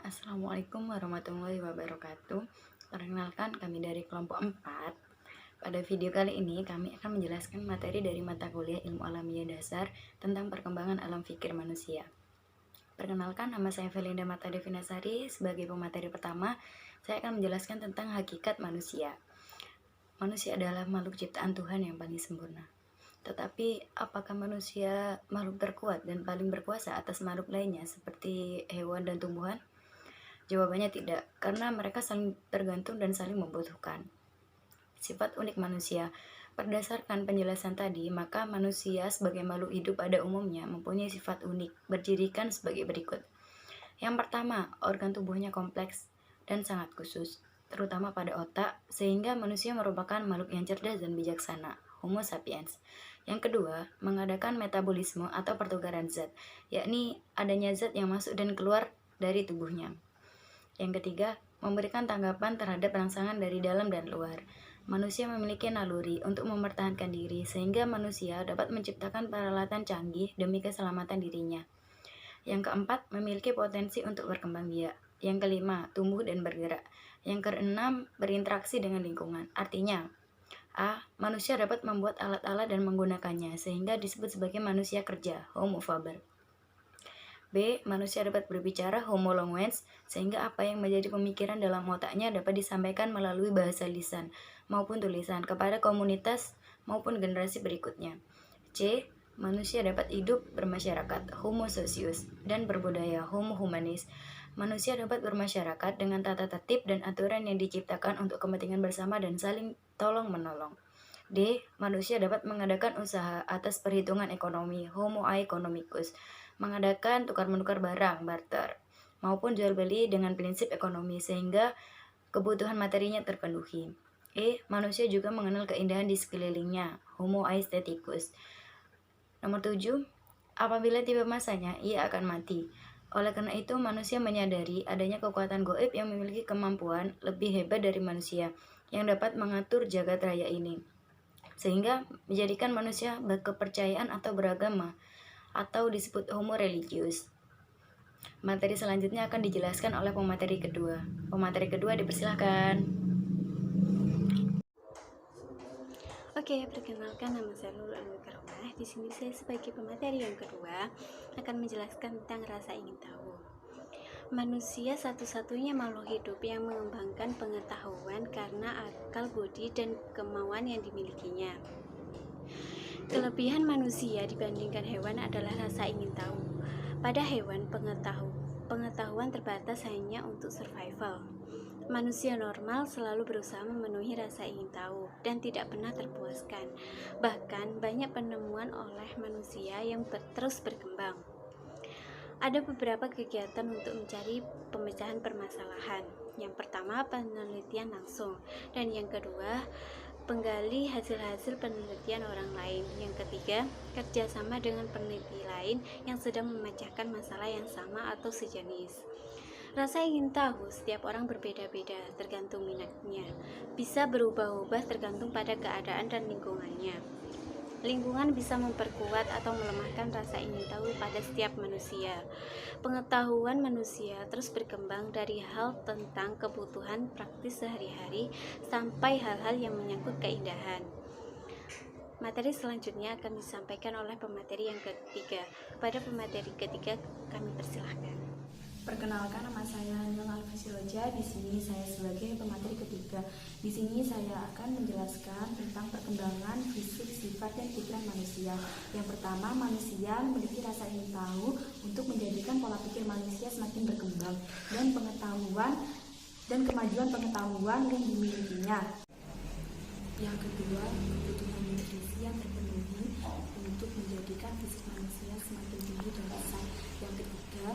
Assalamualaikum warahmatullahi wabarakatuh. Perkenalkan, kami dari kelompok 4. Pada video kali ini kami akan menjelaskan materi dari mata kuliah Ilmu Alamiah Dasar tentang perkembangan alam fikir manusia. Perkenalkan, nama saya Felinda Mata Devinasari. Sebagai pemateri pertama, saya akan menjelaskan tentang hakikat manusia. Manusia adalah makhluk ciptaan Tuhan yang paling sempurna. Tetapi, apakah manusia makhluk terkuat dan paling berkuasa atas makhluk lainnya seperti hewan dan tumbuhan? Jawabannya tidak, karena mereka saling tergantung dan saling membutuhkan. Sifat unik manusia. Berdasarkan penjelasan tadi, maka manusia sebagai makhluk hidup pada umumnya mempunyai sifat unik, bercirikan sebagai berikut. Yang pertama, organ tubuhnya kompleks dan sangat khusus, terutama pada otak, sehingga manusia merupakan makhluk yang cerdas dan bijaksana, Homo sapiens. Yang kedua, mengadakan metabolisme atau pertukaran zat, yakni adanya zat yang masuk dan keluar dari tubuhnya. Yang ketiga, memberikan tanggapan terhadap rangsangan dari dalam dan luar. Manusia memiliki naluri untuk mempertahankan diri, sehingga manusia dapat menciptakan peralatan canggih demi keselamatan dirinya. Yang keempat, memiliki potensi untuk berkembang biak. Yang kelima, tumbuh dan bergerak. Yang keenam, berinteraksi dengan lingkungan. Artinya, A. Manusia dapat membuat alat-alat dan menggunakannya, sehingga disebut sebagai manusia kerja, Homo faber. B. Manusia dapat berbicara, Homo longuens, sehingga apa yang menjadi pemikiran dalam otaknya dapat disampaikan melalui bahasa lisan maupun tulisan kepada komunitas maupun generasi berikutnya. C. Manusia dapat hidup bermasyarakat, Homo socius, dan berbudaya, Homo humanis. Manusia dapat bermasyarakat dengan tata tertib dan aturan yang diciptakan untuk kepentingan bersama dan saling tolong-menolong. D. Manusia dapat mengadakan usaha atas perhitungan ekonomi, Homo economicus, mengadakan tukar-menukar barang, barter, maupun jual beli dengan prinsip ekonomi sehingga kebutuhan materinya terpenuhi. E. Manusia juga mengenal keindahan di sekelilingnya, Homo aestheticus. Nomor 7. Apabila tiba masanya, ia akan mati. Oleh karena itu, manusia menyadari adanya kekuatan gaib yang memiliki kemampuan lebih hebat dari manusia yang dapat mengatur jagat raya ini, sehingga menjadikan manusia berkepercayaan atau beragama, atau disebut homo religius. Materi selanjutnya akan dijelaskan oleh pemateri kedua. Pemateri kedua dipersilahkan. Oke, perkenalkan, nama saya Lulu Al-Mukarramah. Di sini saya sebagai pemateri yang kedua akan menjelaskan tentang rasa ingin tahu. Manusia satu-satunya makhluk hidup yang mengembangkan pengetahuan karena akal budi dan kemauan yang dimilikinya. Kelebihan manusia dibandingkan hewan adalah rasa ingin tahu. Pada hewan, pengetahuan terbatas hanya untuk survival. Manusia normal selalu berusaha memenuhi rasa ingin tahu dan tidak pernah terpuaskan. Bahkan banyak penemuan oleh manusia yang terus berkembang. Ada beberapa kegiatan untuk mencari pemecahan permasalahan. Yang pertama, penelitian langsung, dan yang kedua, penggali hasil-hasil penelitian orang lain. Yang ketiga, kerjasama dengan peneliti lain yang sedang memecahkan masalah yang sama atau sejenis. Rasa ingin tahu setiap orang berbeda-beda tergantung minatnya. Bisa berubah-ubah tergantung pada keadaan dan lingkungannya. Lingkungan bisa memperkuat atau melemahkan rasa ingin tahu pada setiap manusia. Pengetahuan manusia terus berkembang dari hal tentang kebutuhan praktis sehari-hari sampai hal-hal yang menyangkut keindahan. Materi selanjutnya akan disampaikan oleh pemateri yang ketiga. Pada pemateri ketiga, kami persilahkan. Perkenalkan, nama saya Nila Alfasiloja. Di sini saya sebagai pemateri ketiga. Di sini saya akan menjelaskan tentang perkembangan fisik, sifat, dan pikiran manusia. Yang pertama, manusia memiliki rasa ingin tahu untuk menjadikan pola pikir manusia semakin berkembang dan pengetahuan dan kemajuan pengetahuan yang dimilikinya. Yang kedua, kebutuhan nutrisi yang terpenuhi untuk menjadikan fisik manusia semakin tinggi dan besar. Yang ketiga,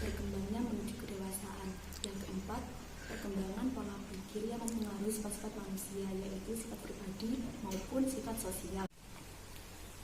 berkembangnya menuju kedewasaan. Yang keempat, perkembangan pola pikir yang mempengaruhi sifat-sifat manusia, yaitu sifat pribadi maupun sifat sosial.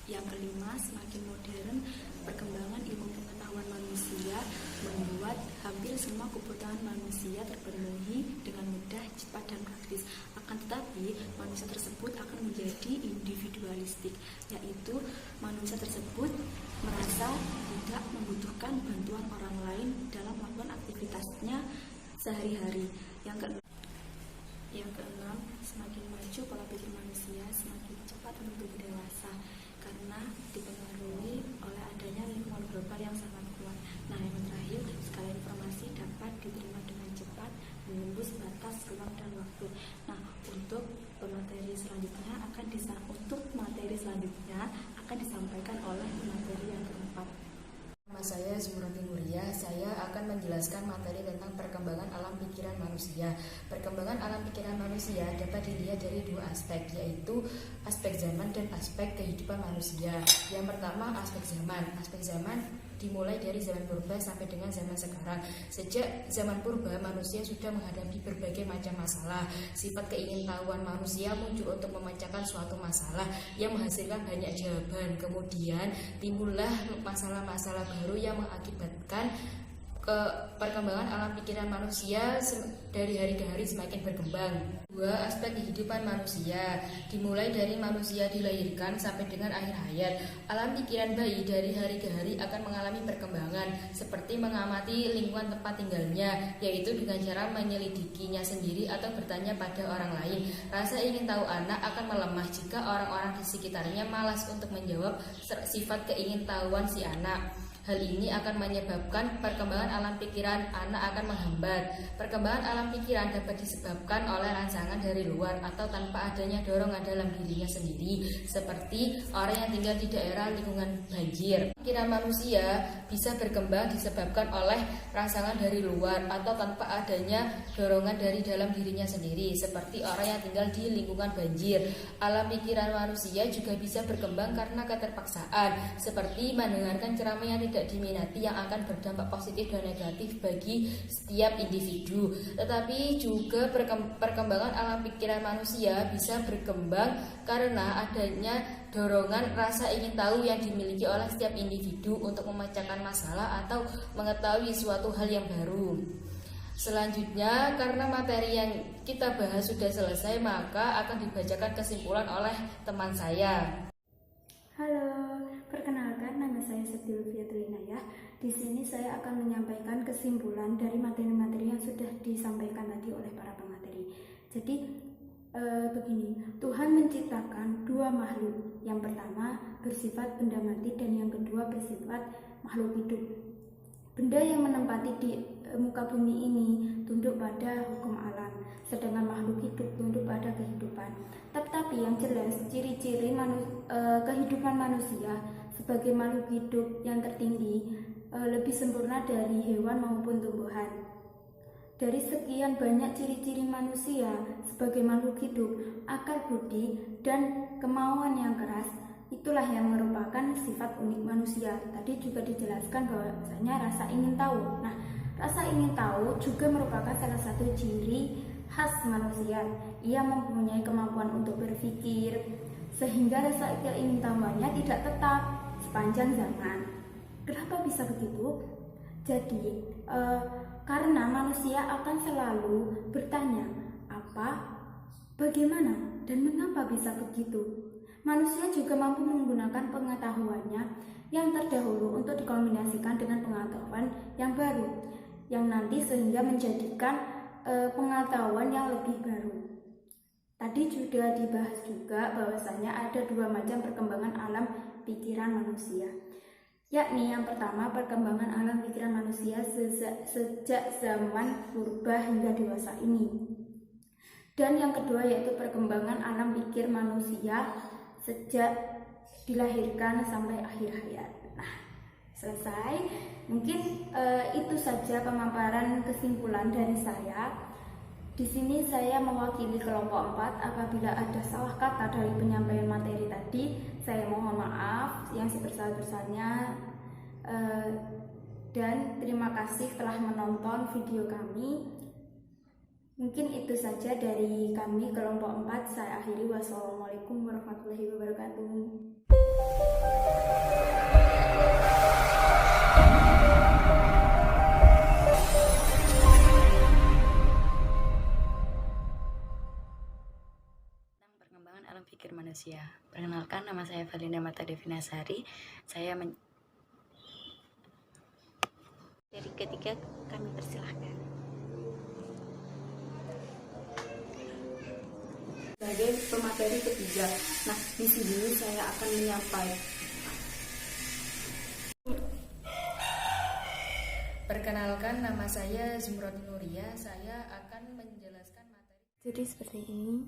Yang kelima, semakin modern, perkembangan ilmu pengetahuan manusia membuat hampir semua kebutuhan manusia terpenuhi dengan mudah, cepat, dan praktis. Akan tetapi, manusia tersebut akan menjadi individualistik, yaitu manusia tersebut merasa tidak membutuhkan bantuan orang lain dalam melakukan aktivitasnya sehari-hari. Yang keenam, semakin maju pola pikir manusia, semakin cepat untuk tumbuh dewasa karena dipengaruhi oleh adanya lingkungan global yang sangat kuat. Nah, yang terakhir, skala informasi dapat diterima dengan cepat menembus batas ruang dan waktu. Nah, untuk materi selanjutnya akan disampaikan oleh materi yang keempat. Nama saya Zumurati Nuria, saya akan menjelaskan materi tentang perkembangan alam pikiran manusia. Perkembangan alam pikiran manusia dapat dilihat dari dua aspek, yaitu aspek zaman dan aspek kehidupan manusia. Yang pertama, aspek zaman. Aspek zaman dimulai dari zaman purba sampai dengan zaman sekarang. Sejak zaman purba, manusia sudah menghadapi berbagai macam masalah. Sifat keingintahuan manusia muncul untuk memecahkan suatu masalah yang menghasilkan banyak jawaban. Kemudian timbullah masalah-masalah baru yang mengakibatkan perkembangan alam pikiran manusia dari hari ke hari semakin berkembang. Dua aspek kehidupan manusia dimulai dari manusia dilahirkan sampai dengan akhir hayat. Alam pikiran bayi dari hari ke hari akan mengalami perkembangan seperti mengamati lingkungan tempat tinggalnya, yaitu dengan cara menyelidikinya sendiri atau bertanya pada orang lain. Rasa ingin tahu anak akan melemah jika orang-orang di sekitarnya malas untuk menjawab sifat keingintahuan si anak. Hal ini akan menyebabkan perkembangan alam pikiran anak akan menghambat. Perkembangan alam pikiran dapat disebabkan oleh rangsangan dari luar atau tanpa adanya dorongan dalam dirinya sendiri, seperti orang yang tinggal di daerah lingkungan banjir. Pikiran manusia bisa berkembang disebabkan oleh rangsangan dari luar atau tanpa adanya dorongan dari dalam dirinya sendiri, seperti orang yang tinggal di lingkungan banjir. Alam pikiran manusia juga bisa berkembang karena keterpaksaan, seperti mendengarkan ceramah yang tidak diminati yang akan berdampak positif dan negatif bagi setiap individu. Tetapi juga perkembangan alam pikiran manusia bisa berkembang karena adanya dorongan rasa ingin tahu yang dimiliki oleh setiap individu untuk memecahkan masalah atau mengetahui suatu hal yang baru. Selanjutnya, karena materi yang kita bahas sudah selesai, maka akan dibacakan kesimpulan oleh teman saya. Halo, perkenalkan nama saya Septilvia Tulinayah. Di sini saya akan menyampaikan kesimpulan dari materi-materi yang sudah disampaikan tadi oleh para pemateri. Jadi begini, Tuhan menciptakan dua makhluk. Yang pertama bersifat benda mati dan yang kedua bersifat makhluk hidup. Benda yang menempati di muka bumi ini tunduk pada hukum alam, sedangkan makhluk hidup tunduk pada kehidupan. Tetapi yang jelas, ciri-ciri kehidupan manusia sebagai makhluk hidup yang tertinggi lebih sempurna dari hewan maupun tumbuhan. Dari sekian banyak ciri-ciri manusia sebagai makhluk hidup, akal budi dan kemauan yang keras, itulah yang merupakan sifat unik manusia. Tadi juga dijelaskan bahwasanya rasa ingin tahu. Nah, rasa ingin tahu juga merupakan salah satu ciri khas manusia. Ia mempunyai kemampuan untuk berpikir, sehingga rasa keingintahuannya tidak tetap sepanjang zaman. Kenapa bisa begitu? Jadi, karena manusia akan selalu bertanya, apa, bagaimana, dan mengapa bisa begitu. Manusia juga mampu menggunakan pengetahuannya yang terdahulu untuk dikombinasikan dengan pengetahuan yang baru, yang nanti sehingga menjadikan pengetahuan yang lebih baru. Tadi sudah dibahas juga bahwasanya ada dua macam perkembangan alam pikiran manusia, yakni yang pertama perkembangan alam pikiran manusia sejak zaman purba hingga dewasa ini, dan yang kedua yaitu perkembangan alam pikir manusia sejak dilahirkan sampai akhir hayat. Nah, selesai. Mungkin itu saja pemaparan kesimpulan dari saya. Di sini saya mewakili kelompok 4. Apabila ada salah kata dari penyampaian materi tadi, saya mohon maaf yang sebesar-besarnya. Dan terima kasih telah menonton video kami. Mungkin itu saja dari kami kelompok 4. Saya akhiri. Wassalamualaikum warahmatullahi wabarakatuh. Perkembangan alam pikir manusia. Perkenalkan, nama saya Valinda Mata Devinasari. Saya Dari ketiga, kami persilahkan. Sebagai pemateri ketiga, nah di sini saya akan menyampaikan. Perkenalkan, nama saya Zumrod Nuria. Saya akan menjelaskan materi. Jadi seperti ini.